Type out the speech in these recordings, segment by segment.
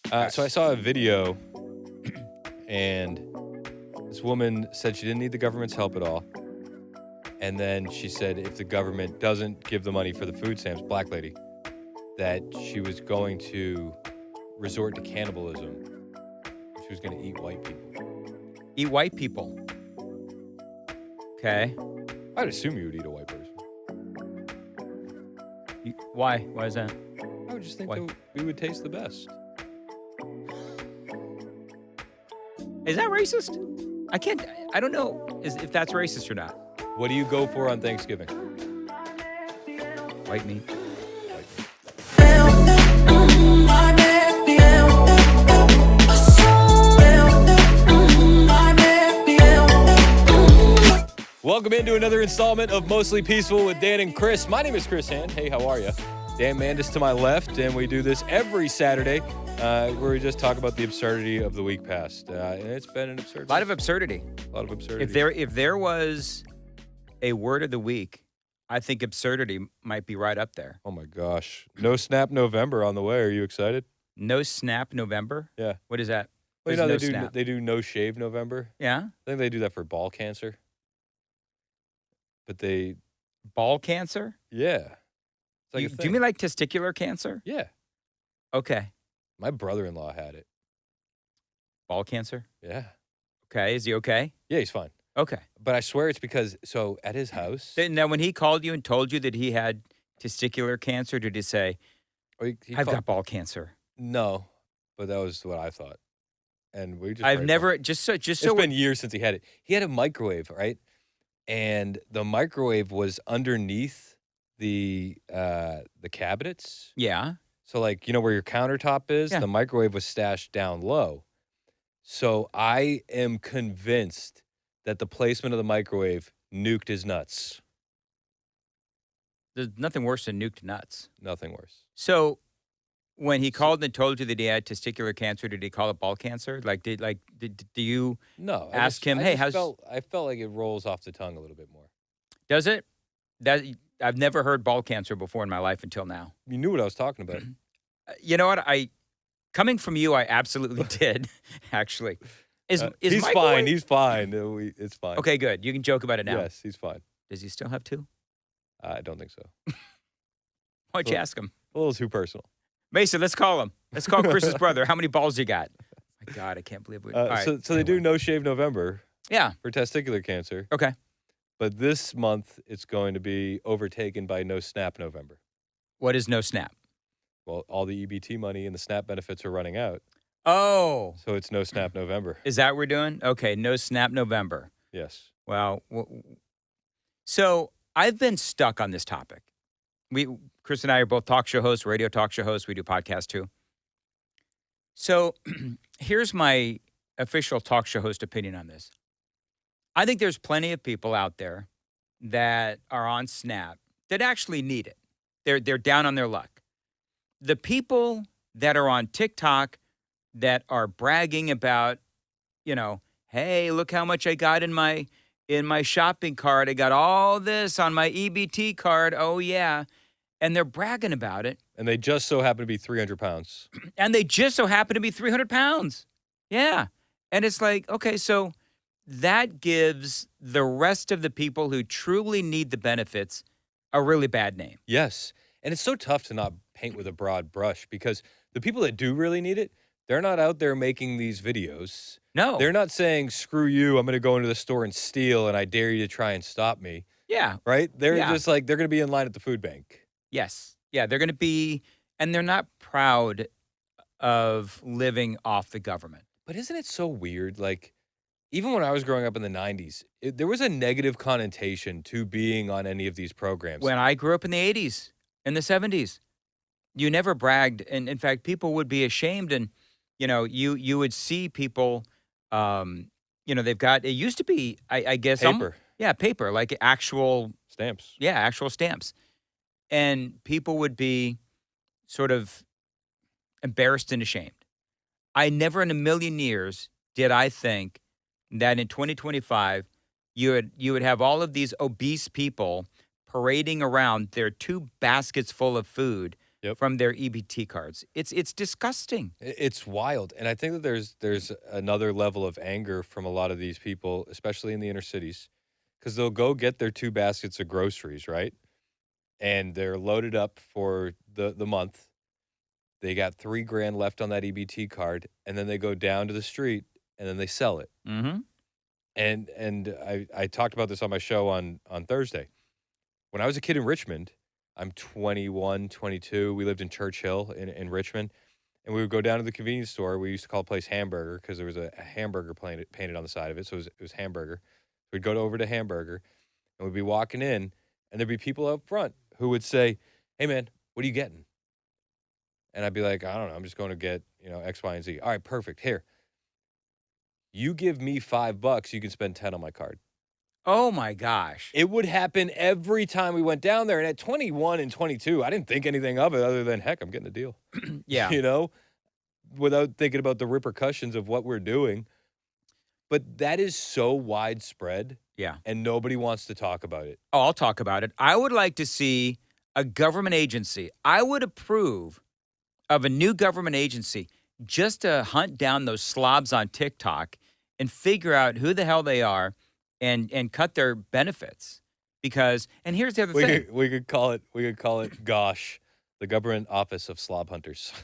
So I saw a video, and this woman said she didn't need the government's help at all. And then she said if the government doesn't give the money for the food stamps, black lady, that she was going to resort to cannibalism. She was going to eat white people. Eat white people. Okay. I'd assume you would eat a white person. Why? Why is that? I would just think that we would taste the best. Is that racist? I don't know if that's racist or not. What do you go for on Thanksgiving? White meat. Welcome into another installment of Mostly Peaceful with Dan and Chris. My name is Chris Hand. Hey, how are you? Dan Mandis to my left, and we do this every Saturday where we just talk about the absurdity of the week past. And it's been an absurd. A lot of absurdity. A lot of absurdity. If there was a word of the week, I think absurdity might be right up there. Oh, my gosh. No Snap November on the way. Are you excited? No Snap November? Yeah. What is that? Well, you know, they do No Shave November. Yeah? I think they do that for ball cancer. But they... Ball cancer? Yeah. Do you mean like testicular cancer? Yeah. Okay. My brother-in-law had it. Ball cancer? Yeah. Okay. Is he okay? Yeah, he's fine. Okay. But I swear it's because, so at his house... Now, when he called you and told you that he had testicular cancer, did he say, I've got ball cancer? No, but that was what I thought. And we just... I've never... Just so it's been years since he had it. He had a microwave, right? And the microwave was underneath the cabinets. Yeah. So, like, you know where your countertop is? Yeah. The microwave was stashed down low. So I am convinced that the placement of the microwave nuked his nuts. There's nothing worse than nuked nuts. Nothing worse. So when he called and told you that he had testicular cancer, did he call it ball cancer? Do you ask him, hey, how's... I felt like it rolls off the tongue a little bit more. Does it? I've never heard ball cancer before in my life until now. You knew what I was talking about. You know what? Coming from you, I absolutely did, actually. He's fine. He's fine. It's fine. Okay, good. You can joke about it now. Yes, he's fine. Does he still have two? I don't think so. Why'd you ask him? A little too personal. Mason, let's call him. Let's call Chris's brother. How many balls you got? My God, I can't believe we... So they do No Shave November. Yeah. For testicular cancer. Okay. But this month, it's going to be overtaken by No Snap November. What is No Snap? Well, all the EBT money and the SNAP benefits are running out. Oh. So it's No Snap November. Is that what we're doing? Okay, No Snap November. Yes. Wow. So I've been stuck on this topic. Chris and I are both talk show hosts, radio talk show hosts. We do podcasts too. So here's my official talk show host opinion on this. I think there's plenty of people out there that are on Snap that actually need it. They're down on their luck. The people that are on TikTok that are bragging about, hey, look how much I got in my shopping cart. I got all this on my EBT card. Oh, yeah. And they're bragging about it. And they just so happen to be 300 pounds. And they just so happen to be 300 pounds. Yeah. And it's like, okay, so that gives the rest of the people who truly need the benefits a really bad name. Yes. And it's so tough to not paint with a broad brush because the people that do really need it, they're not out there making these videos. No. They're not saying, screw you, I'm going to go into the store and steal and I dare you to try and stop me. Yeah. Right? They're just like, they're going to be in line at the food bank. Yes. Yeah, they're going to be, and they're not proud of living off the government. But isn't it so weird? Like, even when I was growing up in the 90s, there was a negative connotation to being on any of these programs. When I grew up in the 80s, in the 70s, you never bragged. And in fact, people would be ashamed. And, you would see people, they've got, it used to be, I guess. Paper. Paper, like actual. Stamps. Yeah, actual stamps. And people would be sort of embarrassed and ashamed. I never in a million years did I think that in 2025, you would have all of these obese people parading around their 2 baskets full of food Yep. from their EBT cards. It's disgusting. It's wild. And I think that there's another level of anger from a lot of these people, especially in the inner cities, because they'll go get their 2 baskets of groceries, right? And they're loaded up for the month. They got $3,000 left on that EBT card, and then they go down to the street and then they sell it. Mm-hmm. And I talked about this on my show on Thursday. When I was a kid in Richmond, I'm 21, 22. We lived in Churchill in Richmond, and we would go down to the convenience store. We used to call the place Hamburger because there was a hamburger painted on the side of it, so it was Hamburger. We'd go over to Hamburger, and we'd be walking in, and there'd be people up front who would say, "Hey, man, what are you getting?" And I'd be like, "I don't know. I'm just going to get, X, Y, and Z." "All right, perfect. Here, you give me $5, you can spend 10 on my card." Oh my gosh. It would happen every time we went down there. And at 21 and 22, I didn't think anything of it other than, heck, I'm getting a deal. Yeah. Without thinking about the repercussions of what we're doing. But that is so widespread. Yeah. And nobody wants to talk about it. Oh, I'll talk about it. I would like to see a government agency. I would approve of a new government agency just to hunt down those slobs on TikTok and figure out who the hell they are and cut their benefits. Because, and here's the other thing. We could call it, gosh, the government office of slob hunters.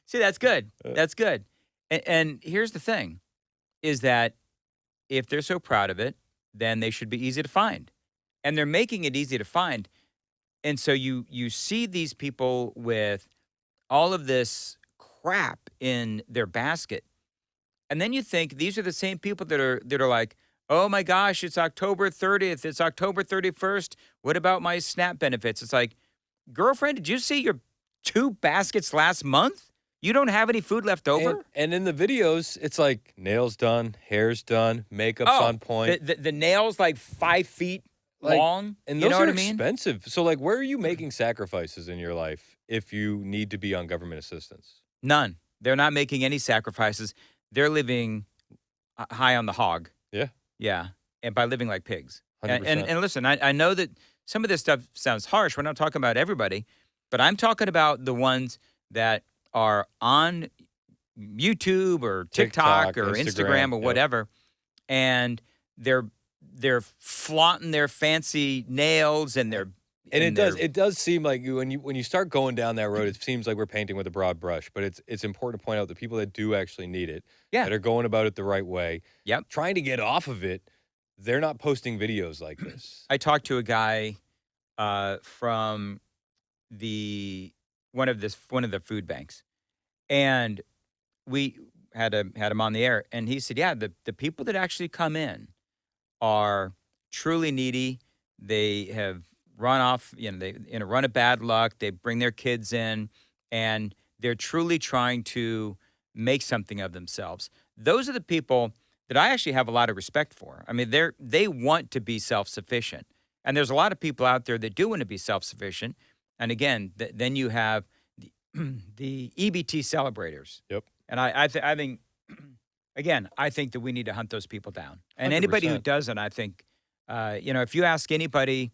See, that's good. That's good. And here's the thing, is that if they're so proud of it, then they should be easy to find. And they're making it easy to find. And so you see these people with all of this crap in their basket. And then you think these are the same people that are like, "Oh my gosh, it's October 30th. It's October 31st. What about my SNAP benefits?" It's like, girlfriend, did you see your 2 baskets last month? You don't have any food left over? And in the videos, it's like nails done, hair's done, makeup's on point. The nails like 5 feet long. And you those know are what I mean? expensive. So, like, where are you making sacrifices in your life if you need to be on government assistance? None. They're not making any sacrifices. They're living high on the hog. Yeah. Yeah. And by living like pigs. 100%. And listen, I know that some of this stuff sounds harsh. We're not talking about everybody, but I'm talking about the ones that are on YouTube or TikTok or Instagram or whatever, and they're flaunting their fancy nails and their. And it does seem like when you start going down that road, it seems like we're painting with a broad brush. But it's important to point out the people that do actually need it, that are going about it the right way, trying to get off of it, they're not posting videos like this. I talked to a guy from one of the food banks, and we had him on the air, and he said, "Yeah, the people that actually come in are truly needy. They have run off, they in a run of bad luck. They bring their kids in, and they're truly trying to make something of themselves." Those are the people that I actually have a lot of respect for. I mean, they want to be self-sufficient, and there's a lot of people out there that do want to be self-sufficient. And again, then you have the EBT celebrators. Yep. And I think, again, I think that we need to hunt those people down. And 100%. anybody who doesn't, I think, if you ask anybody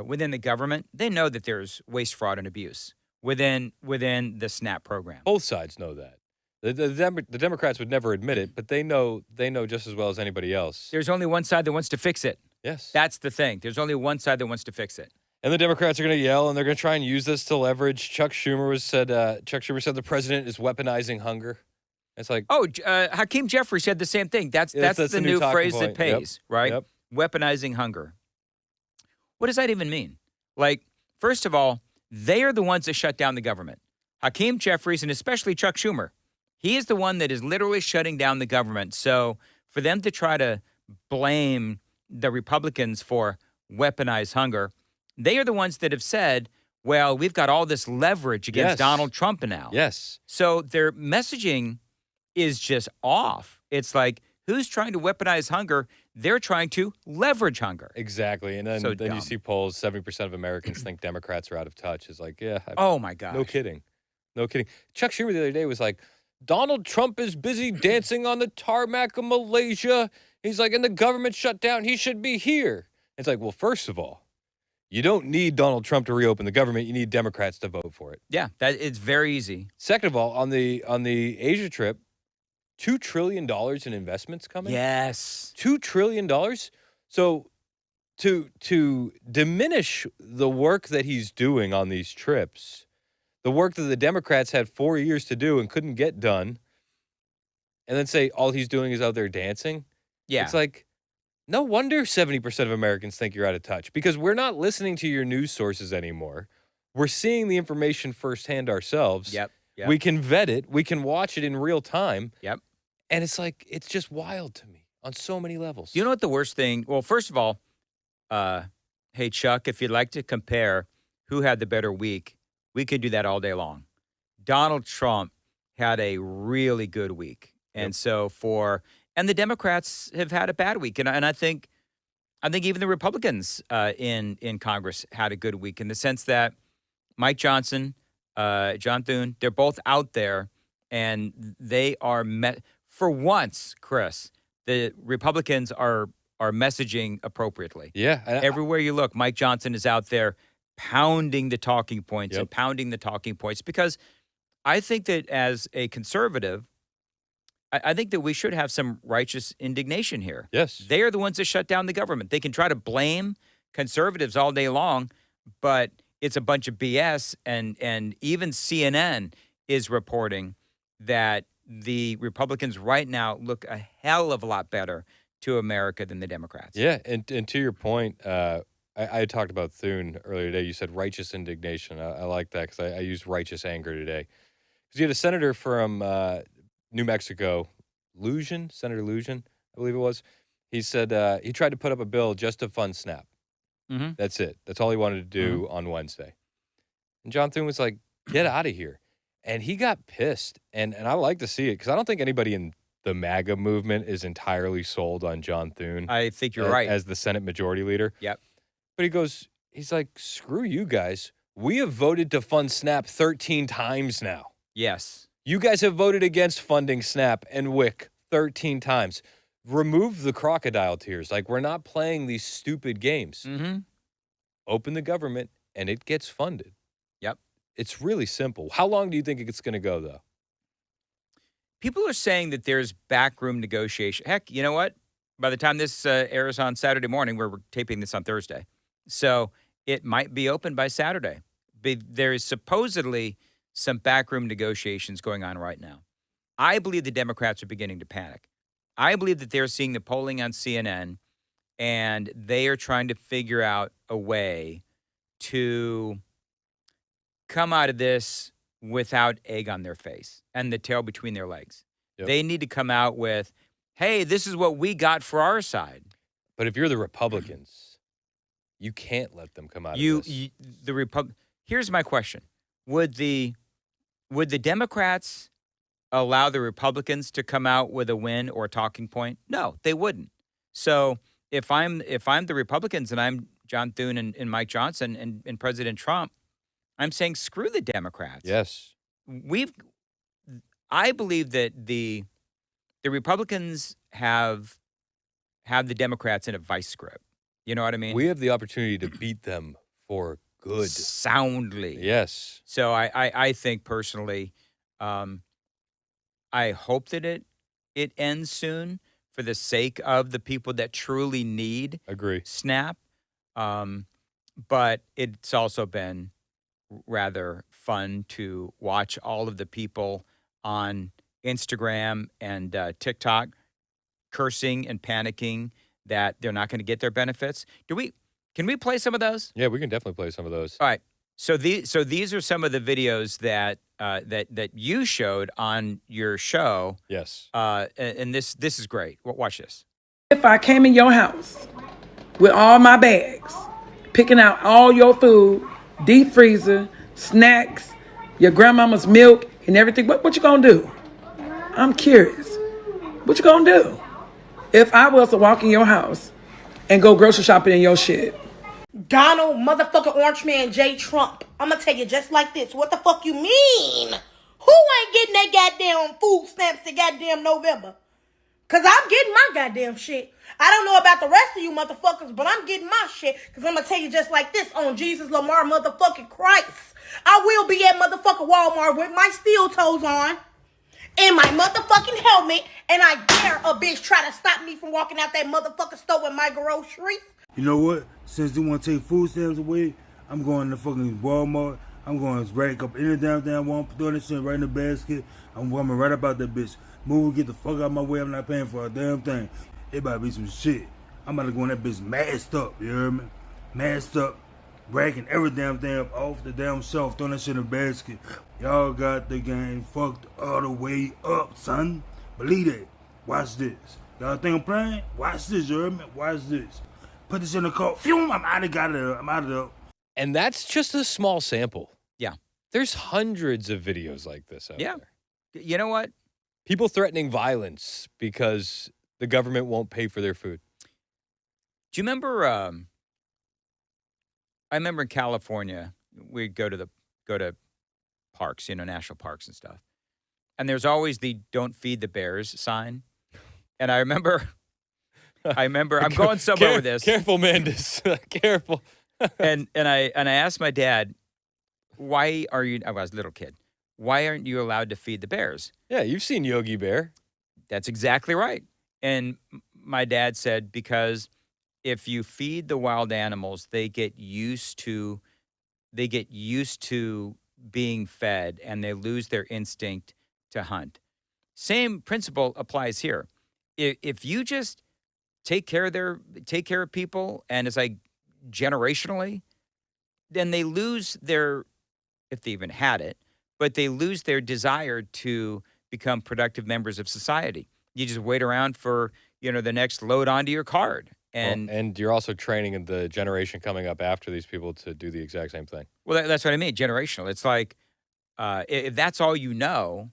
within the government, they know that there's waste, fraud, and abuse within the SNAP program. Both sides know that. The Democrats would never admit it, but they know just as well as anybody else. There's only one side that wants to fix it. Yes. That's the thing. There's only one side that wants to fix it. And the Democrats are going to yell, and they're going to try and use this to leverage. Chuck Schumer said the president is weaponizing hunger. It's like, Hakeem Jeffrey said the same thing. That's the new phrase that pays, right? Yep. Weaponizing hunger. What does that even mean? Like, first of all, they are the ones that shut down the government. Hakeem Jeffries, and especially Chuck Schumer, he is the one that is literally shutting down the government. So for them to try to blame the Republicans for weaponized hunger, they are the ones that have said, well, we've got all this leverage against Donald Trump now. Yes. So their messaging is just off. It's like, who's trying to weaponize hunger? They're trying to leverage hunger. Exactly. And then you see polls, 70% of Americans think Democrats are out of touch. It's like, oh my gosh. No kidding. Chuck Schumer the other day was like, Donald Trump is busy dancing on the tarmac of Malaysia. He's like, and the government shut down. He should be here. It's like, well, first of all, You don't need Donald Trump to reopen the government. You need Democrats to vote for it. Yeah, that it's very easy. Second of all, on the Asia trip, $2 trillion in investments coming. Yes. $2 trillion. So to diminish the work that he's doing on these trips, the work that the Democrats had 4 years to do and couldn't get done, and then say all he's doing is out there dancing. Yeah. It's like, no wonder 70% of Americans think you're out of touch, because we're not listening to your news sources anymore. We're seeing the information firsthand ourselves. Yep. We can vet it. We can watch it in real time. Yep. And it's like, it's just wild to me on so many levels. You know what the worst thing? Well, first of all, hey, Chuck, if you'd like to compare who had the better week, we could do that all day long. Donald Trump had a really good week. And and the Democrats have had a bad week. And I think even the Republicans in Congress had a good week, in the sense that Mike Johnson, John Thune, they're both out there, and they are for once, Chris, the Republicans are messaging appropriately. Yeah. Everywhere you look, Mike Johnson is out there pounding the talking points and pounding the talking points, because I think that as a conservative, I think that we should have some righteous indignation here. Yes. They are the ones that shut down the government. They can try to blame conservatives all day long, but it's a bunch of BS. And even CNN is reporting that the Republicans right now look a hell of a lot better to America than the Democrats. Yeah. And to your point, I talked about Thune earlier today. You said righteous indignation. I like that, because I used righteous anger today. Because you had a senator from New Mexico, Senator Lujan, I believe it was. He said he tried to put up a bill just to fund SNAP. Mm-hmm. That's it. That's all he wanted to do on Wednesday. And John Thune was like, get out of here. And he got pissed. And I like to see it, because I don't think anybody in the MAGA movement is entirely sold on John Thune. I think you're right. As the Senate Majority Leader. Yep. But he's like, screw you guys. We have voted to fund SNAP 13 times now. Yes. You guys have voted against funding SNAP and WIC 13 times. Remove the crocodile tears. Like, we're not playing these stupid games. Mm-hmm. Open the government, and it gets funded. Yep. It's really simple. How long do you think it's going to go, though? People are saying that there's backroom negotiation. Heck, you know what? By the time this airs on Saturday morning, we're taping this on Thursday. So it might be open by Saturday. There is supposedly some backroom negotiations going on right now. I believe the Democrats are beginning to panic. I believe that they're seeing the polling on CNN, and they are trying to figure out a way to come out of this without egg on their face and the tail between their legs. Yep. They need to come out with, hey, this is what we got for our side. But if you're the Republicans, you can't let them come out of this. Here's my question. Would the Democrats allow the Republicans to come out with a win or a talking point? No, they wouldn't. So if I'm the Republicans and I'm John Thune and Mike Johnson and President Trump, I'm saying screw the Democrats. Yes. I believe that the Republicans have the Democrats in a vice grip. You know what I mean? We have the opportunity to beat them for good. Soundly. Yes. So I think personally, I hope that it ends soon for the sake of the people that truly need SNAP. But it's also been rather fun to watch all of the people on Instagram and TikTok cursing and panicking that they're not going to get their benefits. Can we play some of those? Yeah, we can definitely play some of those. All right. So these are some of the videos that you showed on your show. Yes. And this is great. Watch this. If I came in your house with all my bags, picking out all your food, deep freezer, snacks, your grandmama's milk, and everything, what you gonna do? I'm curious. What you gonna do if I was to walk in your house and go grocery shopping in your shit? Donald motherfucking Orange Man J. Trump. I'm gonna tell you just like this. What the fuck you mean? Who ain't getting that goddamn food stamps in goddamn November? Cause I'm getting my goddamn shit. I don't know about the rest of you motherfuckers, but I'm getting my shit. Cause I'm gonna tell you just like this on Jesus Lamar motherfucking Christ. I will be at motherfucking Walmart with my steel toes on and my motherfucking helmet, and I dare a bitch try to stop me from walking out that motherfucking store with my groceries. You know what? Since they want to take food stamps away, I'm going to fucking Walmart. I'm going to rack up any damn Walmart, throw that shit right in the basket. I'm coming right about that bitch. Move, get the fuck out of my way. I'm not paying for a damn thing. It about to be some shit. I'm about to go in that bitch masked up, you hear me? Masked up, racking every damn thing up off the damn shelf, throwing that shit in the basket. Y'all got the game fucked all the way up, son. Believe it. Watch this. Y'all think I'm playing? Watch this, you hear me? Watch this. Put this in the car. Phew, I'm out of there. I'm out of there. And that's just a small sample. Yeah. There's hundreds of videos like this out there. You know what? People threatening violence because the government won't pay for their food. Do you remember? I remember in California, we'd go to parks, national parks and stuff, and there's always the "Don't feed the bears" sign. And I remember, I'm going somewhere with this. Careful, Mandis. Careful. and I asked my dad, why are you? I was a little kid. Why aren't you allowed to feed the bears? Yeah, you've seen Yogi Bear. That's exactly right. And my dad said, because if you feed the wild animals, they get used to being fed, and they lose their instinct to hunt. Same principle applies here. If you just take care of people, and it's like generationally, then they lose their, if they even had it, but they lose their desire to become productive members of society. You just wait around for, the next load onto your card. And you're also training the generation coming up after these people to do the exact same thing. Well, that's what I mean, generational. It's like, if that's all you know,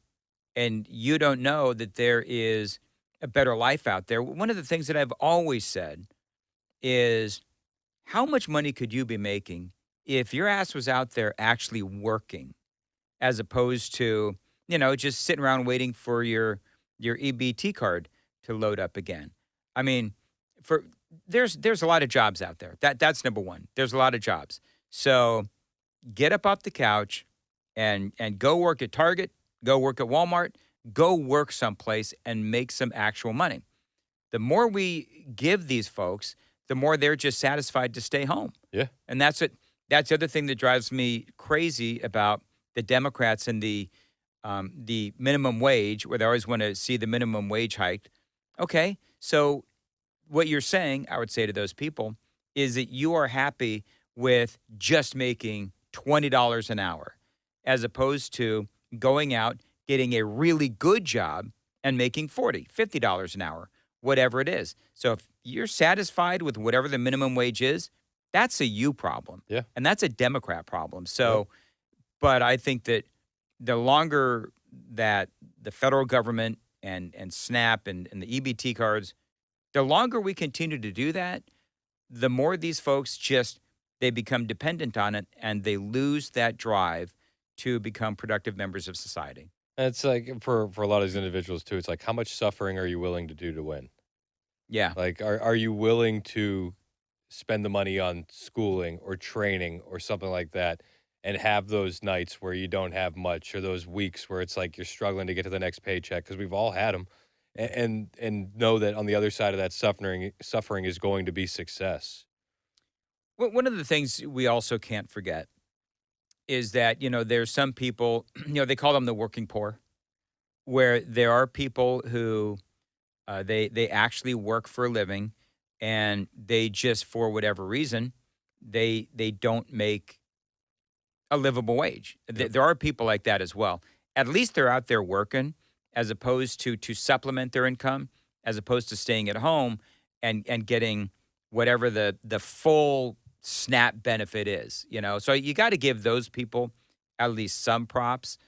and you don't know that there is a better life out there, one of the things that I've always said is, how much money could you be making if your ass was out there actually working, as opposed to, just sitting around waiting for your EBT card to load up again? I mean, there's a lot of jobs out there. That's number one. There's a lot of jobs. So get up off the couch and go work at Target, go work at Walmart, go work someplace and make some actual money. The more we give these folks, the more they're just satisfied to stay home. Yeah. And that's the other thing that drives me crazy about the Democrats and the minimum wage, where they always want to see the minimum wage hiked. Okay, so what you're saying, I would say to those people, is that you are happy with just making $20 an hour, as opposed to going out, getting a really good job and making $40, $50 an hour, whatever it is. So if you're satisfied with whatever the minimum wage is, that's a you problem. Yeah. And that's a Democrat problem. So, but I think that the longer that the federal government and SNAP and the EBT cards, the longer we continue to do that, the more these folks they become dependent on it, and they lose that drive to become productive members of society. And it's like, for a lot of these individuals too, it's like, how much suffering are you willing to do to win? Yeah. Like, are you willing to spend the money on schooling or training or something like that, and have those nights where you don't have much, or those weeks where it's like you're struggling to get to the next paycheck, because we've all had them, and know that on the other side of that suffering is going to be success. Well, one of the things we also can't forget is that, there's some people, they call them the working poor, where there are people who they actually work for a living, and they just, for whatever reason, they don't make a livable wage. Yep. There are people like that as well. At least they're out there working, as opposed to supplement their income, as opposed to staying at home and getting whatever the full SNAP benefit is, So you got to give those people at least some props.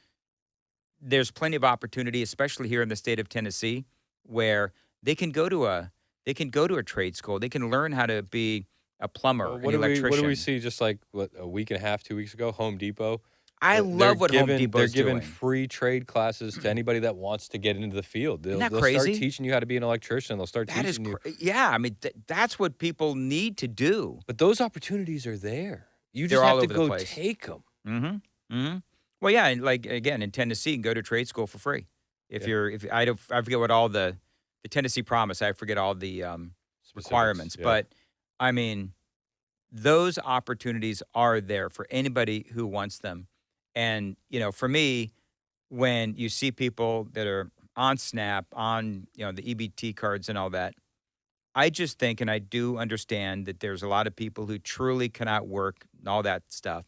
There's plenty of opportunity, especially here in the state of Tennessee, where they can go to a trade school. They can learn how to be a plumber, an electrician. What do we see just like a week and a half, 2 weeks ago? Home Depot I love what Home Depot's They're giving doing. free trade classes to anybody that wants to get into the field. Isn't that They'll crazy? start teaching you how to be an electrician. They'll start That is, teaching you. yeah. I mean, that's what people need to do. But those opportunities are there. You They're just all have to over the go place. take them. Mm-hmm. Mm-hmm. Well, yeah, and like again in Tennessee, you can go to trade school for free. If I forget what all the Tennessee Promise, I forget all the requirements, yeah. but I mean, those opportunities are there for anybody who wants them. And for me, when you see people that are on SNAP, on the EBT cards and all that, I just think, and I do understand that there's a lot of people who truly cannot work and all that stuff.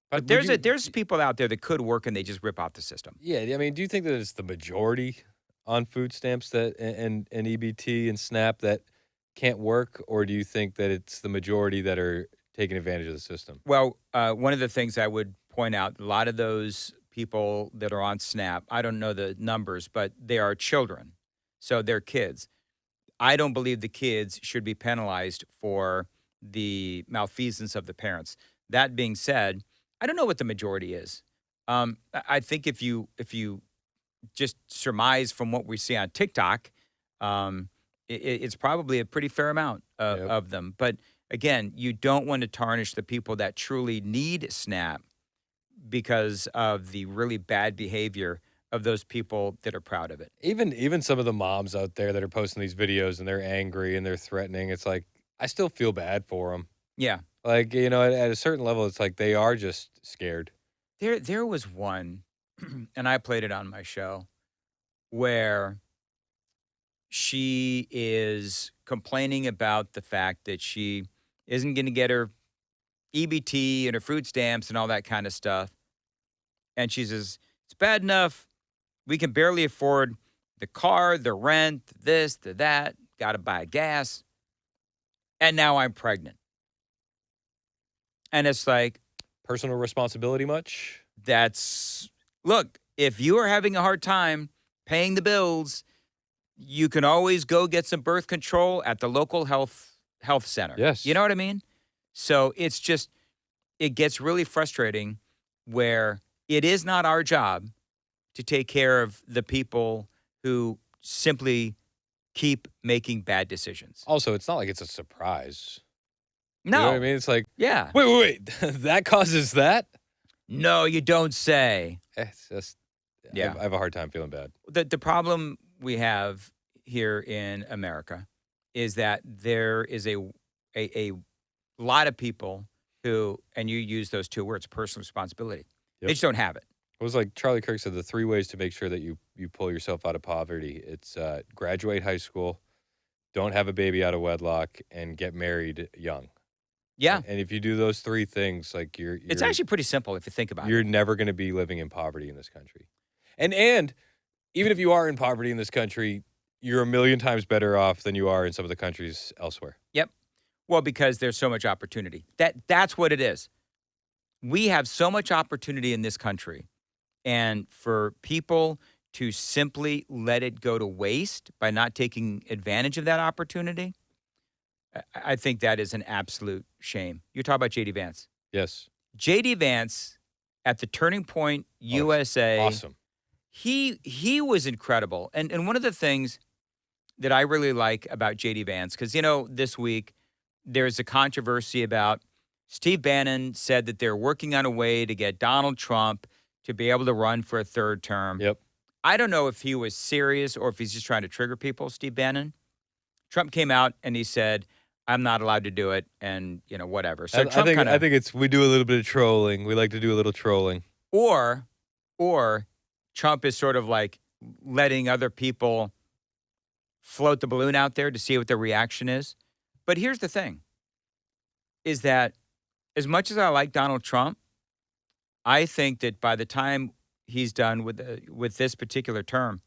But there's people out there that could work and they just rip off the system. Yeah, I mean, do you think that it's the majority on food stamps that and EBT and SNAP that can't work, or do you think that it's the majority that are taking advantage of the system? Well, one of the things I would point out, a lot of those people that are on SNAP, I don't know the numbers, but they are children. So they're kids. I don't believe the kids should be penalized for the malfeasance of the parents. That being said, I don't know what the majority is. I think if you just surmise from what we see on TikTok, it's probably a pretty fair amount of them. But again, you don't want to tarnish the people that truly need SNAP because of the really bad behavior of those people that are proud of it. Even some of the moms out there that are posting these videos and they're angry and they're threatening, it's like, I still feel bad for them. Yeah. Like, at a certain level, it's like they are just scared. There was one, and I played it on my show, where she is complaining about the fact that she isn't going to get her EBT and her food stamps and all that kind of stuff. And she says, it's bad enough. We can barely afford the car, the rent, this, the that, got to buy gas. And now I'm pregnant. And it's like, Personal responsibility much? Look, if you are having a hard time paying the bills, you can always go get some birth control at the local health center. Yes. You know what I mean? So it's just, it gets really frustrating where it is not our job to take care of the people who simply keep making bad decisions. Also, it's not like it's a surprise. No. You know what I mean? It's like, Yeah. wait. That causes that? No, you don't say. It's just, Yeah. I have a hard time feeling bad. The problem we have here in America is that there is a lot of people who, and you use those two words, personal responsibility. Yep. They just don't have it. It was like Charlie Kirk said, the 3 ways to make sure that you pull yourself out of poverty. It's graduate high school, don't have a baby out of wedlock, and get married young. Yeah. And if you do those 3 things, like It's actually pretty simple if you think about it. you're never going to be living in poverty in this country. And even if you are in poverty in this country, you're a million times better off than you are in some of the countries elsewhere. Yep. Well, because there's so much opportunity. That's what it is. We have so much opportunity in this country. And for people to simply let it go to waste by not taking advantage of that opportunity, I think that is an absolute shame. You're talking about JD Vance. Yes. JD Vance at the Turning Point USA. Awesome. He was incredible. And one of the things that I really like about JD Vance, because, this week there's a controversy about Steve Bannon said that they're working on a way to get Donald Trump to be able to run for a 3rd term. Yep. I don't know if he was serious or if he's just trying to trigger people, Steve Bannon. Trump came out and he said, I'm not allowed to do it, and, whatever. So Trump I think we do a little bit of trolling. We like to do a little trolling. Or Trump is sort of like letting other people float the balloon out there to see what their reaction is. But here's the thing, is that as much as I like Donald Trump, I think that by the time he's done with this particular term,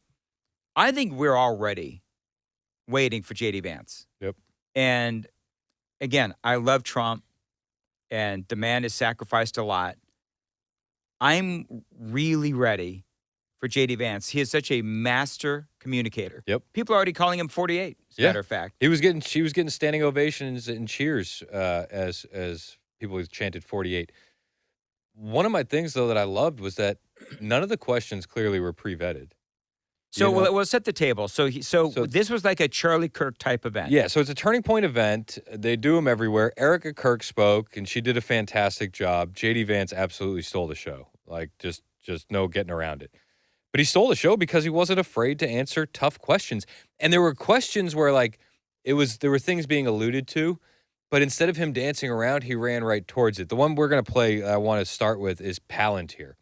I think we're already waiting for JD Vance. Yep. And again, I love Trump, and the man has sacrificed a lot. I'm really ready for JD Vance. He is such a master communicator. Yep. People are already calling him 48, as a matter of fact. She was getting standing ovations and cheers as people chanted 48. One of my things, though, that I loved was that none of the questions clearly were pre-vetted. So You know? we'll set the table. So So- this was like a Charlie Kirk type event. Yeah, so it's a turning point event. They do them everywhere. Erica Kirk spoke, and she did a fantastic job. JD Vance absolutely stole the show. Like, just no getting around it. But he stole the show because he wasn't afraid to answer tough questions. And there were questions where, like, there were things being alluded to, but instead of him dancing around, he ran right towards it. The one we're going to play, I want to start with, is Palantir.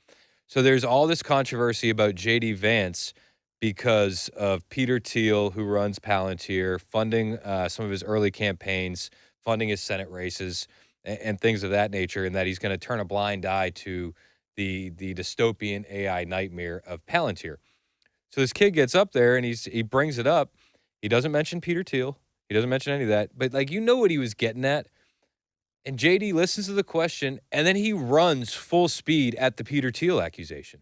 So there's all this controversy about JD Vance because of Peter Thiel, who runs Palantir, funding some of his early campaigns, funding his Senate races, and things of that nature, and that he's going to turn a blind eye to the dystopian AI nightmare of Palantir. So this kid gets up there and he brings it up. He doesn't mention Peter Thiel. He doesn't mention any of that. But, like, you know what he was getting at. And JD listens to the question, and then he runs full speed at the Peter Thiel accusation.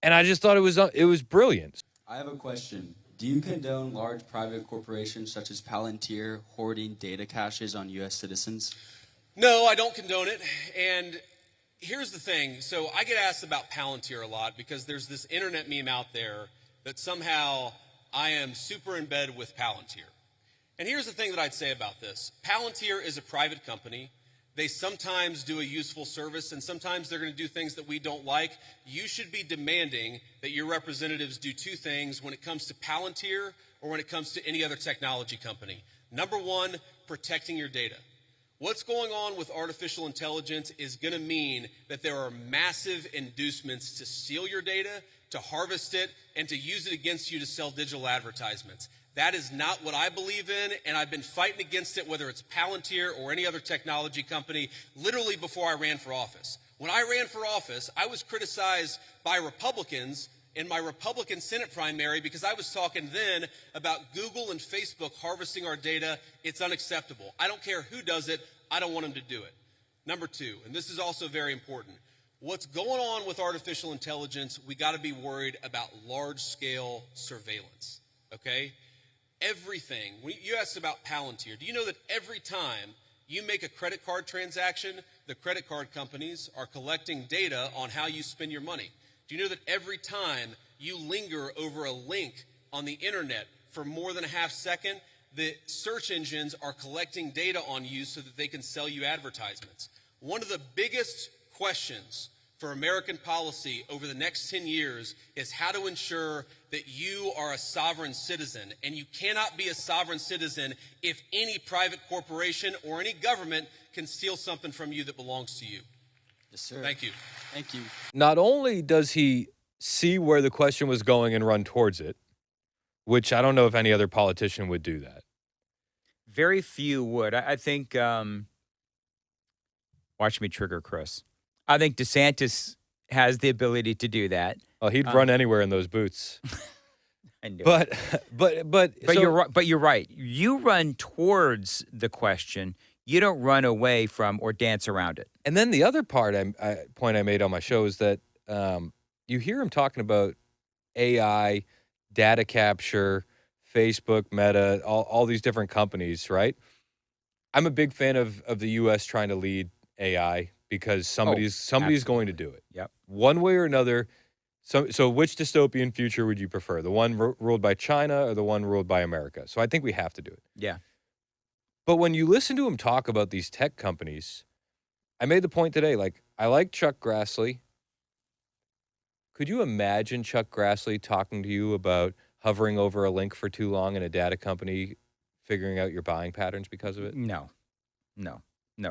And I just thought it was brilliant. I have a question. Do you condone large private corporations such as Palantir hoarding data caches on U.S. citizens? No, I don't condone it. And here's the thing. So I get asked about Palantir a lot because there's this internet meme out there that somehow I am super in bed with Palantir. And here's the thing that I'd say about this. Palantir is a private company. They sometimes do a useful service, and sometimes they're going to do things that we don't like. You should be demanding that your representatives do two things when it comes to Palantir or when it comes to any other technology company. Number one, protecting your data. What's going on with artificial intelligence is going to mean that there are massive inducements to steal your data, to harvest it, and to use it against you to sell digital advertisements. That is not what I believe in, and I've been fighting against it, whether it's Palantir or any other technology company, literally before I ran for office. When I ran for office, I was criticized by Republicans in my Republican Senate primary because I was talking then about Google and Facebook harvesting our data. It's unacceptable. I don't care who does it. I don't want them to do it. Number two, and this is also very important, what's going on with artificial intelligence, we got to be worried about large-scale surveillance, okay? Everything. When you asked about Palantir, do you know that every time you make a credit card transaction, the credit card companies are collecting data on how you spend your money? Do you know that every time you linger over a link on the internet for more than a half second, the search engines are collecting data on you so that they can sell you advertisements? One of the biggest questions for American policy over the next 10 years is how to ensure that you are a sovereign citizen. And you cannot be a sovereign citizen if any private corporation or any government can steal something from you that belongs to you. Yes, sir. Thank you. Thank you. Not only does he see where the question was going and run towards it, which I don't know if any other politician would do that. Very few would. I think, watch me trigger Chris. I think DeSantis has the ability to do that. Oh, he'd run anywhere in those boots. I knew But you're right. But you're right. You run towards the question. You don't run away from or dance around it. And then the other point I made on my show is that you hear him talking about AI, data capture, Facebook, Meta, all these different companies, right? I'm a big fan of the U.S. trying to lead AI because somebody's going to do it. Yep. One way or another. So which dystopian future would you prefer? The one ruled by China or the one ruled by America? So I think we have to do it. Yeah. But when you listen to him talk about these tech companies, I made the point today, like, I like Chuck Grassley. Could you imagine Chuck Grassley talking to you about hovering over a link for too long in a data company figuring out your buying patterns because of it? No.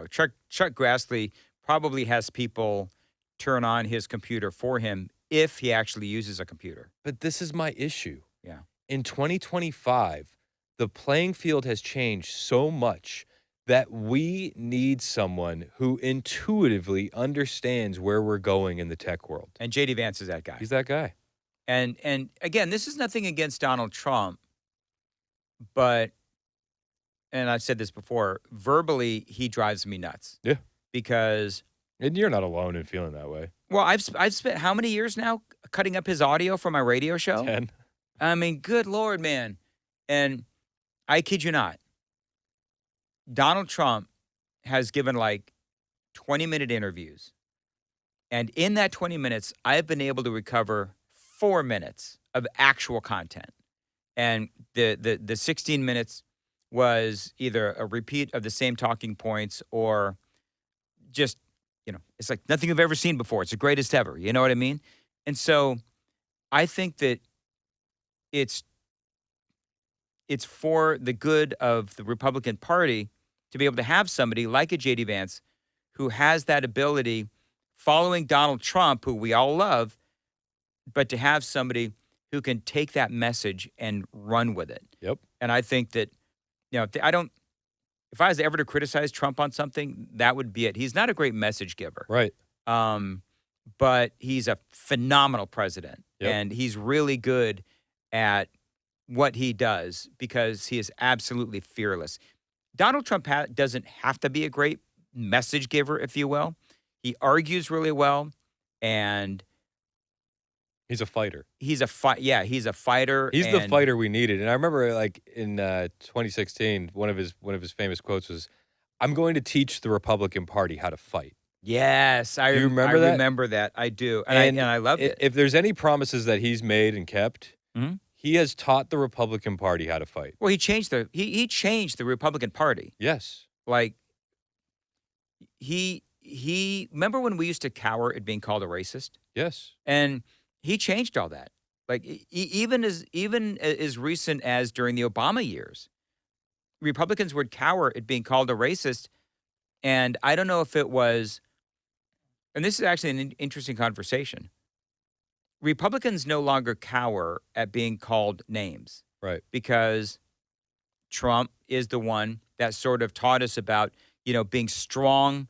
Chuck Grassley probably has people turn on his computer for him if he actually uses a computer. But this is my issue. Yeah. In 2025, the playing field has changed so much that we need someone who intuitively understands where we're going in the tech world. And JD Vance is that guy. He's that guy. And again, this is nothing against Donald Trump, but, and I've said this before, verbally, he drives me nuts. Yeah. Because... And you're not alone in feeling that way. Well, I've spent how many years now cutting up his audio for my radio show? 10. I mean, good Lord, man. And I kid you not, Donald Trump has given like 20-minute interviews And in that 20 minutes, I've been able to recover 4 minutes of actual content. And the 16 minutes was either a repeat of the same talking points or just, it's like nothing you've ever seen before. It's the greatest ever. You know what I mean? And so I think that it's for the good of the Republican Party to be able to have somebody like a JD Vance who has that ability following Donald Trump, who we all love, but to have somebody who can take that message and run with it. Yep. And I think that, if I was ever to criticize Trump on something, that would be it. He's not a great message giver. Right. But he's a phenomenal president. Yep. And he's really good at what he does because he is absolutely fearless. Donald Trump doesn't have to be a great message giver, if you will. He argues really well, and he's a fighter. He's a fighter. He's the fighter we needed. And I remember, like in 2016, one of his famous quotes was, "I'm going to teach the Republican Party how to fight." Yes, Do you remember that? I remember that. I do, and I loved it. If there's any promises that he's made and kept, he has taught the Republican Party how to fight. Well, he changed he changed the Republican Party. Yes, like he remember when we used to cower at being called a racist? Yes, and he changed all that. Like even as recent as during the Obama years, Republicans would cower at being called a racist, and I don't know if it was. And this is actually an interesting conversation. Republicans no longer cower at being called names. right. Because Trump is the one that sort of taught us about, being strong.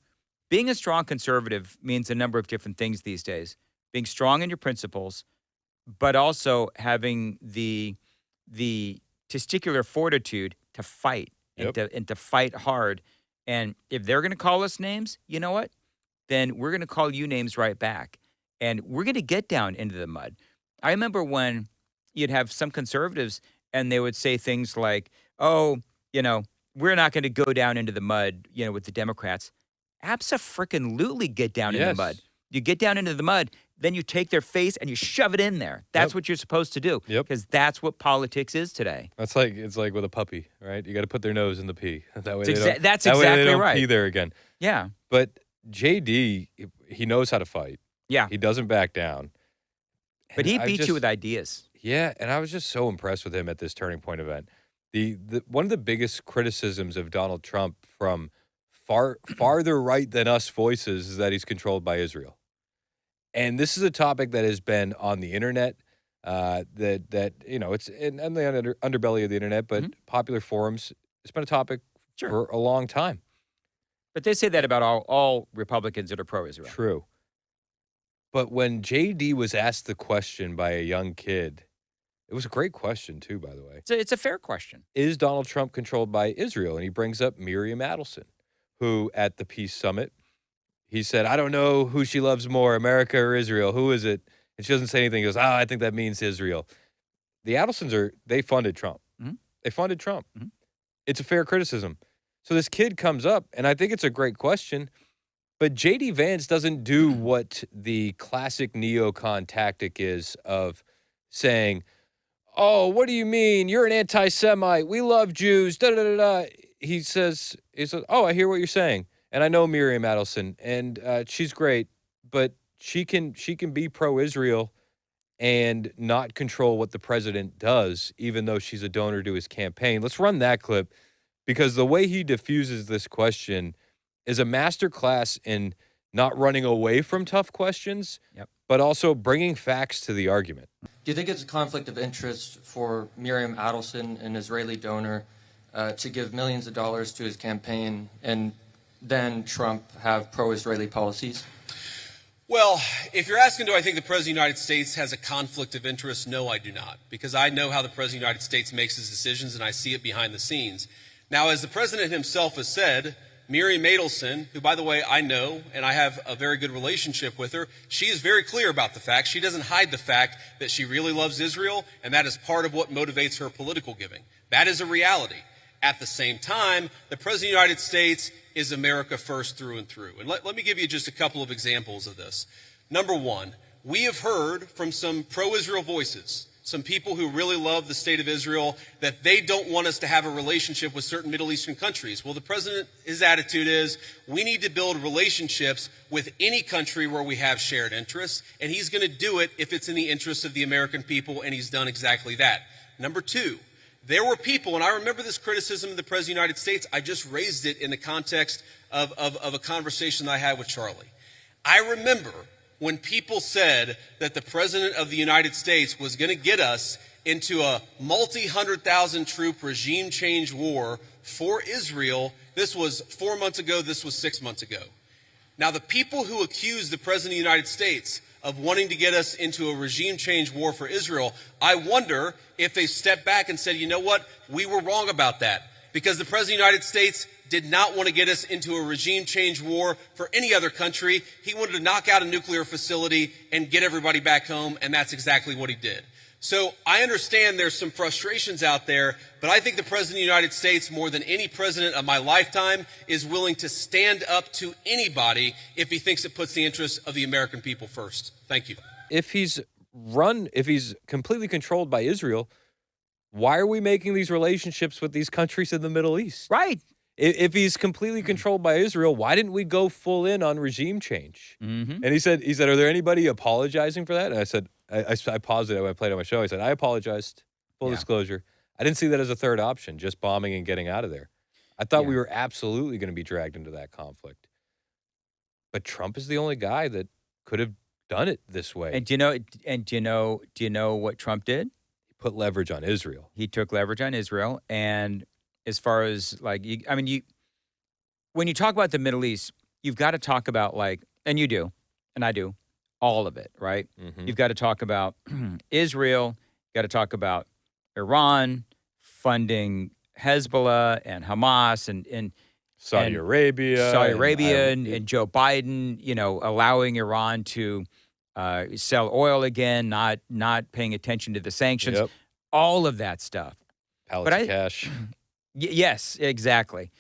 Being a strong conservative means a number of different things these days. Being strong in your principles, but also having the testicular fortitude to fight and to fight hard. And if they're going to call us names, you know what? Then we're going to call you names right back. And we're going to get down into the mud. I remember when you'd have some conservatives and they would say things like, oh, we're not going to go down into the mud, with the Democrats. Abso-frickin-lutely get down in the mud. You get down into the mud, then you take their face and you shove it in there. That's what you're supposed to do. Yep. Because that's what politics is today. It's like with a puppy, right? You got to put their nose in the pee. That way That's that way they exactly don't right. pee there again. Yeah. But JD, he knows how to fight. Yeah. He doesn't back down. But he beat you with ideas. Yeah, and I was just so impressed with him at this Turning Point event. The one of the biggest criticisms of Donald Trump from farther right than us voices is that he's controlled by Israel. And this is a topic that has been on the internet, it's in the underbelly of the internet, but popular forums. It's been a topic for a long time. But they say that about all Republicans that are pro-Israel. True. But when JD was asked the question by a young kid, it was a great question too, by the way. It's a fair question. Is Donald Trump controlled by Israel? And he brings up Miriam Adelson, who at the Peace Summit, he said, I don't know who she loves more, America or Israel. Who is it? And she doesn't say anything. He goes, I think that means Israel. The Adelsons they funded Trump. Mm-hmm. They funded Trump. Mm-hmm. It's a fair criticism. So this kid comes up, and I think it's a great question, but JD Vance doesn't do what the classic neocon tactic is of saying, oh, what do you mean? You're an anti-Semite. We love Jews. Da, da, da, da. He says, oh, I hear what you're saying. And I know Miriam Adelson, and she's great, but she can be pro-Israel and not control what the president does, even though she's a donor to his campaign. Let's run that clip, because the way he diffuses this question is a masterclass in not running away from tough questions, but also bringing facts to the argument. Do you think it's a conflict of interest for Miriam Adelson, an Israeli donor, to give millions of dollars to his campaign and then Trump have pro-Israeli policies? Well, if you're asking, do I think the President of the United States has a conflict of interest? No, I do not, because I know how the President of the United States makes his decisions, and I see it behind the scenes. Now, as the President himself has said, Miriam Adelson, who, by the way, I know, and I have a very good relationship with her, she is very clear about the fact. She doesn't hide the fact that she really loves Israel, and that is part of what motivates her political giving. That is a reality. At the same time, the President of the United States is America first through and through. And let me give you just a couple of examples of this. Number one, we have heard from some pro-Israel voices, some people who really love the state of Israel, that they don't want us to have a relationship with certain Middle Eastern countries. Well, the president, his attitude is we need to build relationships with any country where we have shared interests, and he's going to do it if it's in the interest of the American people, and he's done exactly that. Number two, there were people, and I remember this criticism of the President of the United States. I just raised it in the context of a conversation that I had with Charlie. I remember when people said that the President of the United States was going to get us into a multi-100,000 troop regime change war for Israel. This was 4 months ago. This was 6 months ago. Now, the people who accused the President of the United States of wanting to get us into a regime change war for Israel, I wonder if they stepped back and said, you know what, we were wrong about that. Because the President of the United States did not want to get us into a regime change war for any other country. He wanted to knock out a nuclear facility and get everybody back home, and that's exactly what he did. So I understand there's some frustrations out there, but I think the President of the United States, more than any president of my lifetime, is willing to stand up to anybody if he thinks it puts the interests of the American people first. Thank you. If he's completely controlled by Israel, why are we making these relationships with these countries in the Middle East? Right. If he's completely controlled by Israel, why didn't we go full in on regime change? Mm-hmm. And he said, are there anybody apologizing for that? And I said, I paused it when I played on my show. I said, I apologized. Full disclosure. I didn't see that as a third option, just bombing and getting out of there. I thought we were absolutely going to be dragged into that conflict. But Trump is the only guy that could have done it this way. And do you know what Trump did? He put leverage on Israel. He took leverage on Israel. And as far as when you talk about the Middle East, you've got to talk about and you do, and I do, all of it, right? Mm-hmm. You've got to talk about Israel. You've got to talk about Iran funding Hezbollah and Hamas and Saudi Arabia and Joe Biden, allowing Iran to sell oil again, not paying attention to the sanctions, all of that stuff. Pallets of cash. Yes, exactly.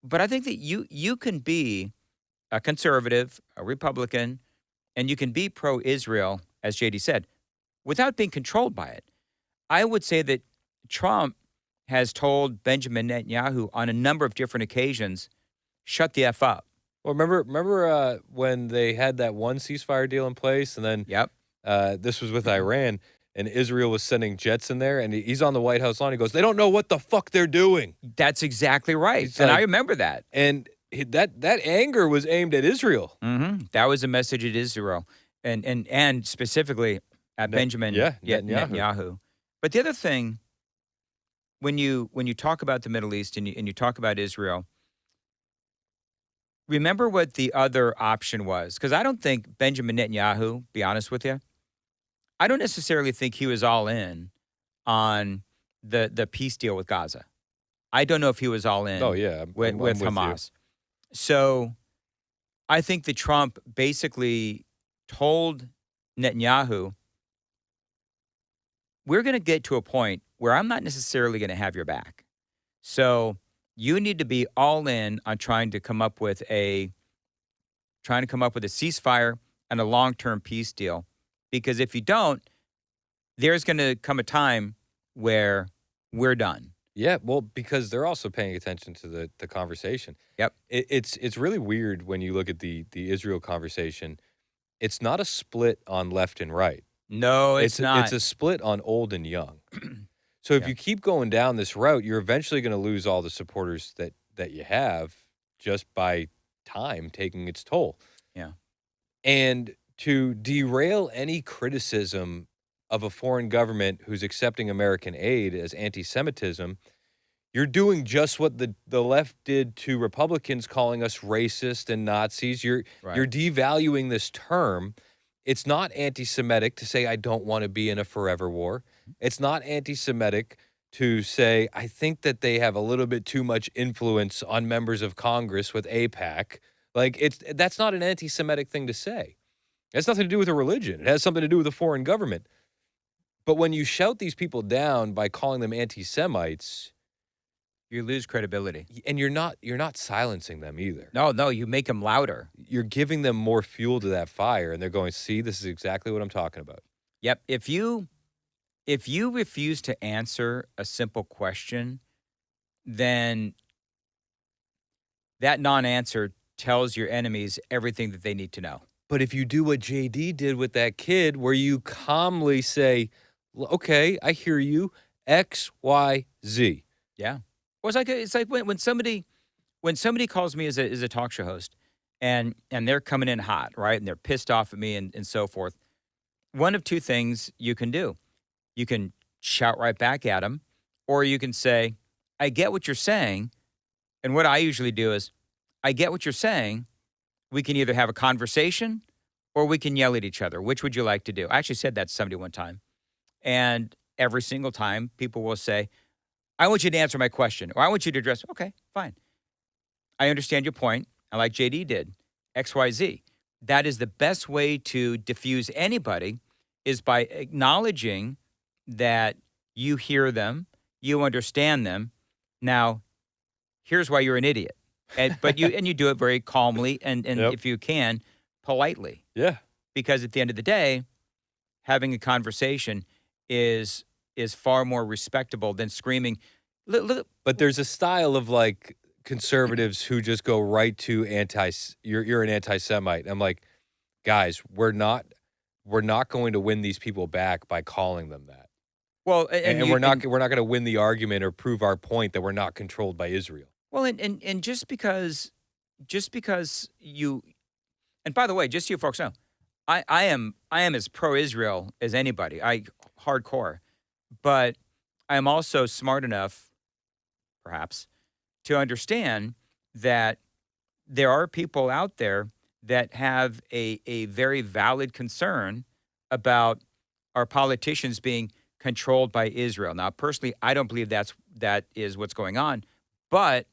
But I think that you can be a conservative, a Republican, and you can be pro-Israel, as JD said, without being controlled by it. I would say that Trump has told Benjamin Netanyahu on a number of different occasions, shut the F up. Well, remember when they had that one ceasefire deal in place, and then this was with Iran, and Israel was sending jets in there, and he's on the White House lawn. He goes, they don't know what the fuck they're doing. That's exactly right. And I remember that. And that anger was aimed at Israel. Mm-hmm. That was a message at Israel, and specifically at Benjamin Netanyahu. But the other thing, when you talk about the Middle East and you talk about Israel, remember what the other option was. Because I don't think Benjamin Netanyahu, be honest with you, I don't necessarily think he was all in on the peace deal with Gaza. I don't know if he was all in with Hamas. So I think that Trump basically told Netanyahu, we're going to get to a point where I'm not necessarily going to have your back. So you need to be all in on trying to come up with a ceasefire and a long-term peace deal. Because if you don't, there's going to come a time where we're done. Yeah, well, because they're also paying attention to the conversation. Yep. It's really weird when you look at the Israel conversation. It's not a split on left and right. No, it's not. It's a split on old and young. So if you keep going down this route, you're eventually going to lose all the supporters that you have just by time taking its toll. Yeah. And to derail any criticism of a foreign government who's accepting American aid as anti-Semitism, you're doing just what the left did to Republicans, calling us racist and Nazis. You're devaluing this term. It's not anti-Semitic to say I don't want to be in a forever war. It's not anti-Semitic to say I think that they have a little bit too much influence on members of Congress with AIPAC. That's not an anti-Semitic thing to say. It has nothing to do with a religion. It has something to do with a foreign government. But when you shout these people down by calling them anti-Semites, You lose credibility. And you're not silencing them either. No, you make them louder. You're giving them more fuel to that fire, and they're going, see, this is exactly what I'm talking about. Yep. If you refuse to answer a simple question, then that non-answer tells your enemies everything that they need to know. But if you do what JD did with that kid, where you calmly say, okay, I hear you, X, Y, Z. Yeah. Well, it's like when somebody calls me as a talk show host and they're coming in hot, right? And they're pissed off at me and so forth. One of two things you can do. You can shout right back at them, or you can say, I get what you're saying. And what I usually do is, I get what you're saying. We can either have a conversation or we can yell at each other. Which would you like to do? I actually said that to somebody one time. And every single time people will say, I want you to answer my question, or I want you to address, okay, fine. I understand your point. I like JD did, XYZ. That is the best way to diffuse anybody, is by acknowledging that you hear them, you understand them. Now, here's why you're an idiot. But you do it very calmly and Yep. if you can, politely. Yeah. Because at the end of the day, having a conversation is far more respectable than screaming. Look, But there's a style of like conservatives who just go right to you're an anti-Semite. I'm like, guys, we're not going to win these people back by calling them that. well, And we're not going to win the argument or prove our point that we're not controlled by Israel. Well, and just because you, and by the way, just so you folks know, I am as pro-Israel as anybody. I hardcore, but I am also smart enough, perhaps, to understand that there are people out there that have a very valid concern about our politicians being controlled by Israel. Now, personally, I don't believe that is what's going on, but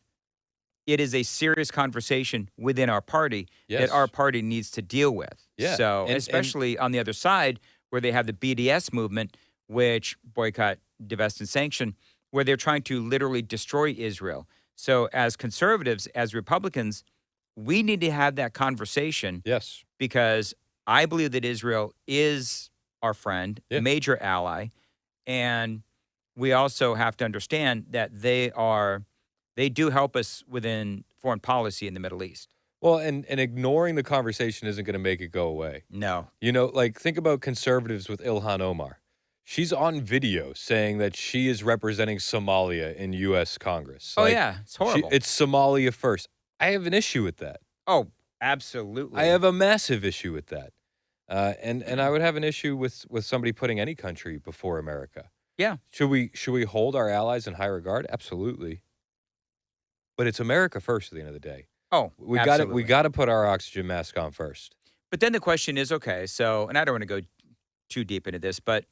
it is a serious conversation within our party that our party needs to deal with. Yeah. So, And especially on the other side, where they have the BDS movement, which boycott, divest, and sanction, where they're trying to literally destroy Israel. So, as conservatives, as Republicans, we need to have that conversation. Yes. Because I believe that Israel is our friend, Yeah. major ally, and we also have to understand that they do help us within foreign policy in the Middle East. Well, and ignoring the conversation isn't going to make it go away. No. You know, like think about conservatives with Ilhan Omar. She's on video saying that she is representing Somalia in U.S. Congress. Oh, yeah. It's horrible. It's Somalia first. I have an issue with that. Oh, absolutely. I have a massive issue with that. And I would have an issue with somebody putting any country before America. Yeah. Should we hold our allies in high regard? Absolutely. But it's America first at the end of the day. Oh, We absolutely. got to put our oxygen mask on first. But then the question is, okay, so, and I don't want to go too deep into this, but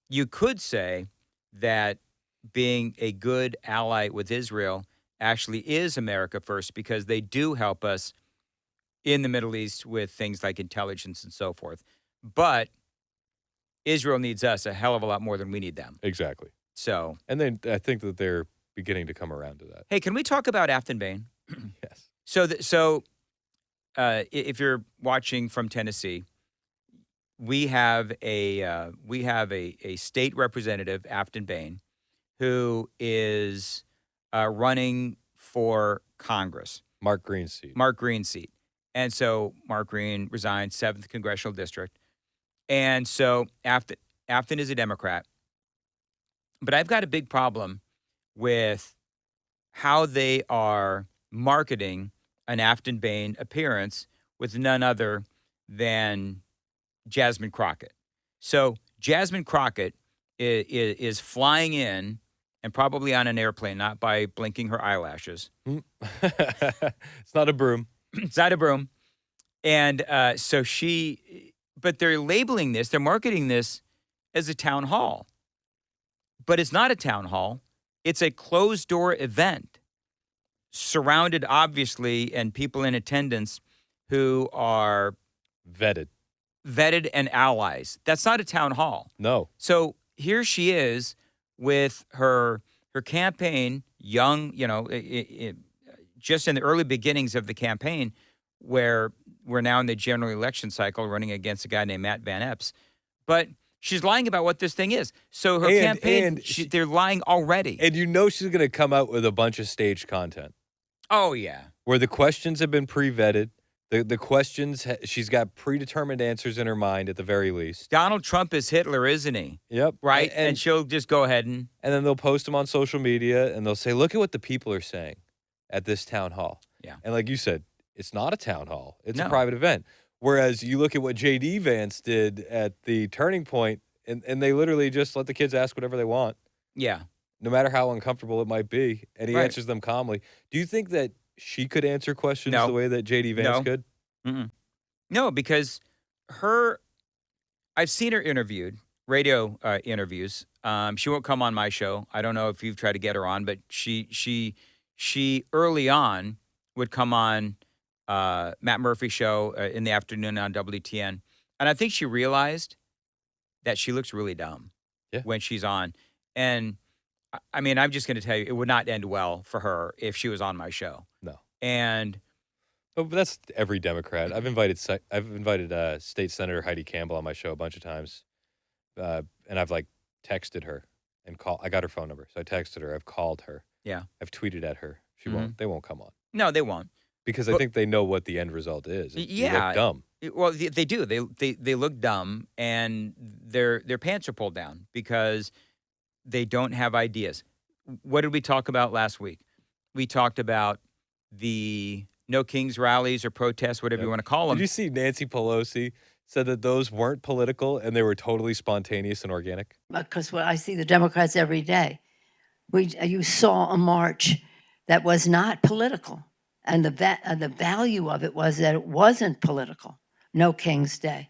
you could say that being a good ally with Israel actually is America first, because they do help us in the Middle East with things like intelligence and so forth. But Israel needs us a hell of a lot more than we need them. Exactly. So, And then I think that they're beginning to come around to that. hey, can we talk about Afton Bain? Yes. So, if you're watching from Tennessee, we have a state representative, Afton Bain, who is running for Congress. Mark Green's seat. Mark Green's seat. And so Mark Green resigned, 7th Congressional District. And so Afton is a Democrat. But I've got a big problem with how they are marketing an Afton Bain appearance with none other than Jasmine Crockett. So Jasmine Crockett is flying in, and probably on an airplane, not by blinking her eyelashes. It's not a broom. It's not a broom. And but they're labeling this, they're marketing this as a town hall. But it's not a town hall. It's a closed-door event, surrounded, obviously, and people in attendance who are Vetted. and allies. That's not a town hall. No. So here she is with her campaign young, just in the early beginnings of the campaign, where we're now in the general election cycle running against a guy named Matt Van Epps. But she's lying about what this thing is. So her campaign, they're lying already. And she's going to come out with a bunch of staged content. Oh, yeah. Where the questions have been pre-vetted. The questions, she's got predetermined answers in her mind at the very least. Donald Trump is Hitler, isn't he? Yep. Right? And she'll just go ahead and... And then they'll post them on social media, and they'll say, look at what the people are saying at this town hall. Yeah. And like you said, it's not a town hall. It's No. a private event. Whereas you look at what JD Vance did at the Turning Point, and they literally just let the kids ask whatever they want. Yeah. No matter how uncomfortable it might be. And he Right. answers them calmly. Do you think that she could answer questions No. the way that JD Vance could? Mm-mm. No, because I've seen her interviewed, radio interviews. She won't come on my show. I don't know if you've tried to get her on, but she early on would come on Matt Murphy's show in the afternoon on WTN. And I think she realized that she looks really dumb when she's on. And I mean, I'm just going to tell you, it would not end well for her if she was on my show. No. And... But that's every Democrat. I've invited State Senator Heidi Campbell on my show a bunch of times, and I've texted her and I got her phone number, so I texted her. I've called her. Yeah. I've tweeted at her. She won't. They won't come on. No, they won't. Because I think they know what the end result is. They look dumb. Well, they do. They look dumb, and their pants are pulled down because they don't have ideas. What did we talk about last week? We talked about the No Kings rallies or protests, whatever you want to call them. Did you see Nancy Pelosi said that those weren't political and they were totally spontaneous and organic? Because I see the Democrats every day. You saw a march that was not political, and the value of it was that it wasn't political. No King's Day.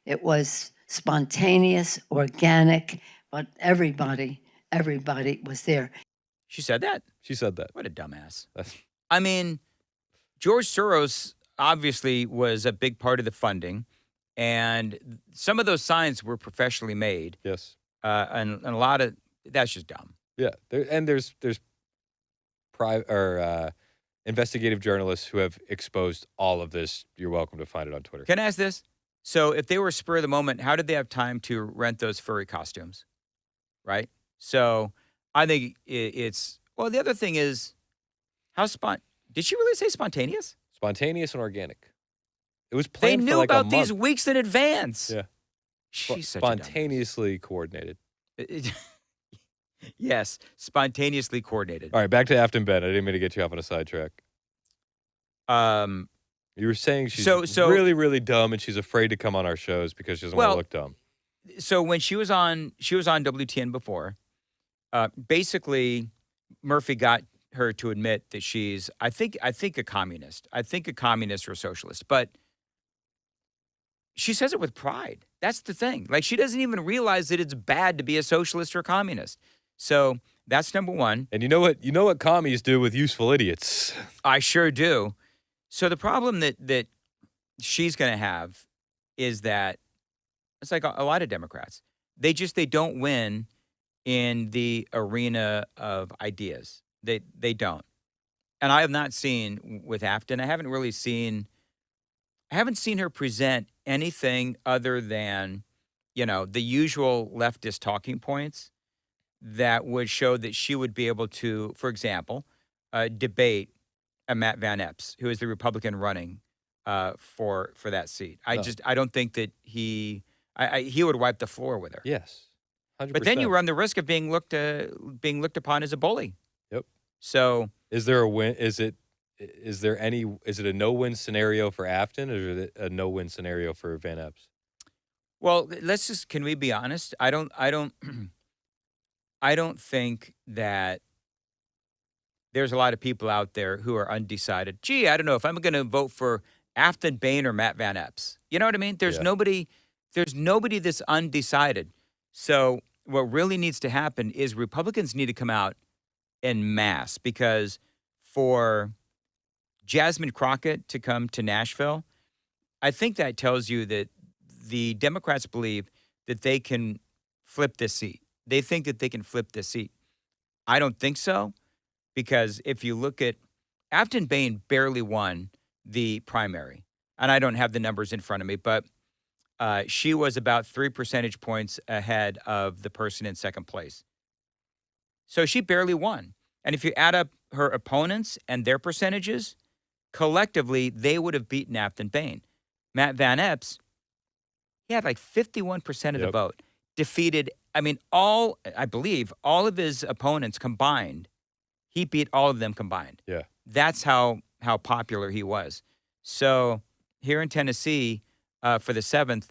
It was spontaneous, organic, but everybody was there. She said that? She said that. What a dumbass. I mean, George Soros obviously was a big part of the funding, and some of those signs were professionally made. Yes. And a lot of that's just dumb. Yeah. There's investigative journalists who have exposed all of this. You're welcome to find it on Twitter. Can I ask this? So if they were spur of the moment, how did they have time to rent those furry costumes? Right? So I think it's, well, the other thing is, did she really say spontaneous? Spontaneous and organic. It was planned They knew for about a these month. weeks in advance. Yeah. She's such spontaneously coordinated. Yes, spontaneously coordinated. All right, back to Afton Ben. I didn't mean to get you off on a sidetrack. You were saying she's really, really dumb, and she's afraid to come on our shows because she doesn't want to look dumb. So when she was on WTN before, basically Murphy got her to admit that she's, I think a communist. I think a communist or a socialist, but she says it with pride. That's the thing. Like, she doesn't even realize that it's bad to be a socialist or a communist. So that's number one. And you know what commies do with useful idiots. I sure do. So the problem that she's going to have is that it's like a lot of Democrats. They don't win in the arena of ideas. They don't. And I have not seen with Afton, I haven't seen her present anything other than, the usual leftist talking points that would show that she would be able to, for example, debate Matt Van Epps, who is the Republican running for that seat. I don't think that he would wipe the floor with her. Yes, 100%. But then you run the risk of being looked upon as a bully. Yep. So is there a win? Is it a no-win scenario for Afton, or is it a no-win scenario for Van Epps? Well, can we be honest? I don't think that there's a lot of people out there who are undecided. Gee, I don't know if I'm going to vote for Afton Bain or Matt Van Epps. You know what I mean? There's nobody that's undecided. So what really needs to happen is Republicans need to come out en masse, because for Jasmine Crockett to come to Nashville, I think that tells you that the Democrats believe that they can flip this seat. They think that they can flip this seat. I don't think so, because if you look at Afton Bain barely won the primary, and I don't have the numbers in front of me, but she was about 3 percentage points ahead of the person in second place. So she barely won. And if you add up her opponents and their percentages, collectively, they would have beaten Afton Bain. Matt Van Epps, he had like 51% of the vote. Defeated, I believe, all of his opponents combined. He beat all of them combined. Yeah. That's how popular he was. So here in Tennessee, for the 7th,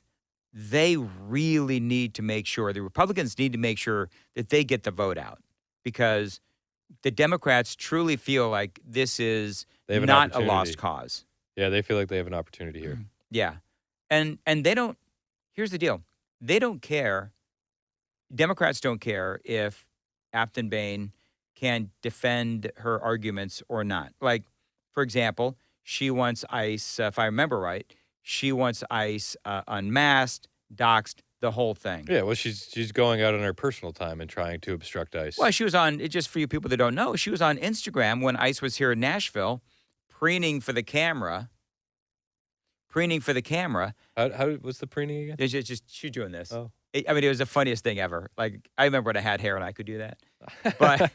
they really need to make sure, the Republicans need to make sure that they get the vote out, because the Democrats truly feel like this is not a lost cause. Yeah, they feel like they have an opportunity here. Yeah. And they don't, here's the deal. They don't care, Democrats don't care if Afton Bain can defend her arguments or not. Like, for example, she wants ICE, if I remember right, she wants ICE unmasked, doxxed, the whole thing. Yeah, well, she's going out on her personal time and trying to obstruct ICE. Well, she was on, just for you people that don't know, she was on Instagram when ICE was here in Nashville, preening for the camera. How was the preening again? It's just she's doing this. Oh. It was the funniest thing ever. Like, I remember when I had hair and I could do that. But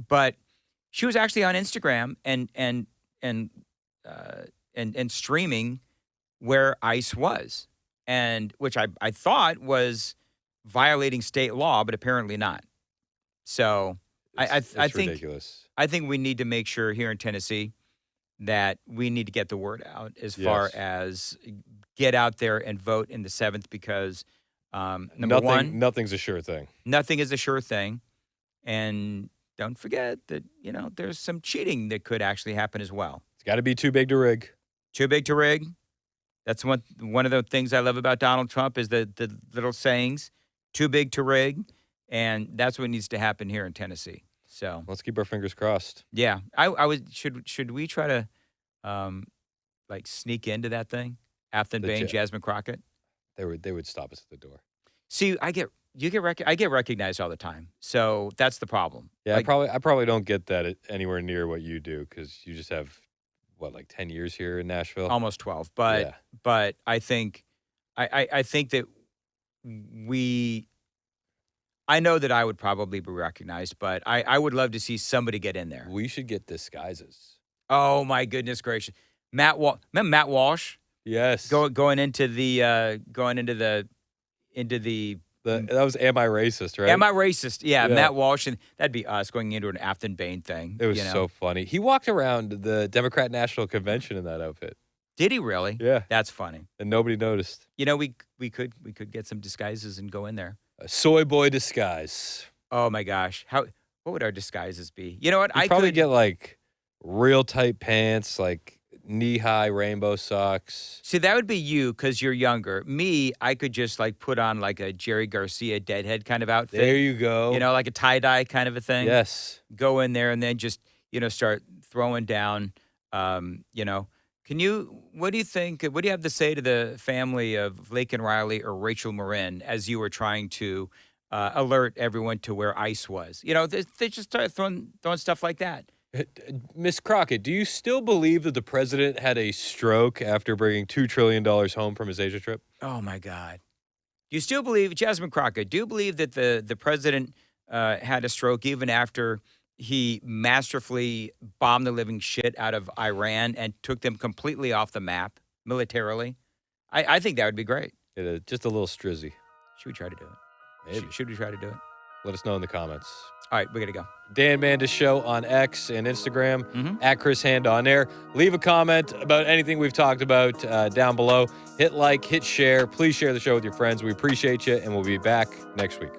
but she was actually on Instagram and streaming where ICE was, and which I thought was violating state law, but apparently not. So I think ridiculous. I think we need to make sure here in Tennessee that we need to get the word out as far as get out there and vote in the 7th, because number one, nothing's a sure thing. Nothing is a sure thing. And don't forget that, there's some cheating that could actually happen as well. It's got to be too big to rig. Too big to rig. That's one of the things I love about Donald Trump is the little sayings, too big to rig. And that's what needs to happen here in Tennessee. So let's keep our fingers crossed. Yeah. Should we try to sneak into that thing? Afton Bain, Jasmine Crockett? They would stop us at the door. See, I get recognized all the time. So that's the problem. Yeah, I probably don't get that anywhere near what you do, because you just have 10 years here in Nashville? Almost 12. But I think that I know that I would probably be recognized, but I would love to see somebody get in there. We should get disguises. Oh my goodness gracious. Remember Matt Walsh? Yes. Going into the that was Am I Racist, right? Am I Racist? Yeah, Matt Walsh, and that'd be us going into an Afton Bain thing. It was so funny. He walked around the Democrat National Convention in that outfit. Did he really? Yeah. That's funny. And nobody noticed. We could get some disguises and go in there. A soy boy disguise. Oh my gosh. What would our disguises be? You know what? I'd probably get real tight pants, knee-high rainbow socks. See, that would be you because you're younger. Me, I could just put on a Jerry Garcia Deadhead kind of outfit. There you go. Like a tie-dye kind of a thing. Yes. Go in there and then just, start throwing down, what do you think, what do you have to say to the family of Laken Riley or Rachel Marin as you were trying to alert everyone to where ICE was? They just started throwing stuff like that. Miss Crockett, do you still believe that the president had a stroke after bringing $2 trillion home from his Asia trip? Oh, my God. Do you still believe, Jasmine Crockett, do you believe that the president had a stroke even after he masterfully bombed the living shit out of Iran and took them completely off the map militarily? I think that would be great. Just a little strizzy. Should we try to do it? Maybe. Should we try to do it? Let us know in the comments. All right, we got to go. Dan Mandis Show on X and Instagram, at Chris Hand on air. Leave a comment about anything we've talked about down below. Hit like, hit share. Please share the show with your friends. We appreciate you, and we'll be back next week.